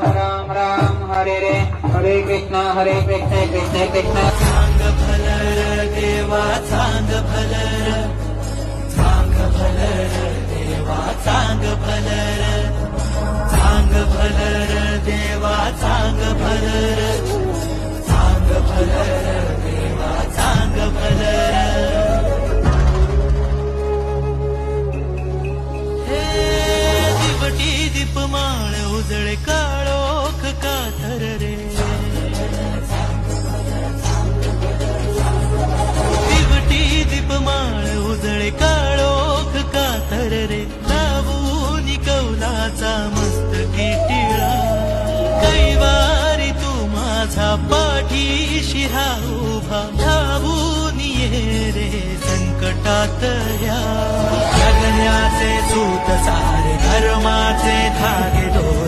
राम राम राम हरे रे हरे कृष्णा कृष्ण कृष्ण चांग भलर देवा चांग भलर चांग भलर देवा चांग भलर चांग भलर देवा चांग भलर चांग भलर देवा चांग भलर हे दिवटी दीपमाळ उजळे काळोख कातर रे दीपमाळ उजळे काळोख कातर रे लावून कौलाचा मस्तकी टिळा कैवारी तू माझा पाठीशी उभा धावून ये रे संकटात या जगण्याचे सूत सारे धर्माचे धागे दोरे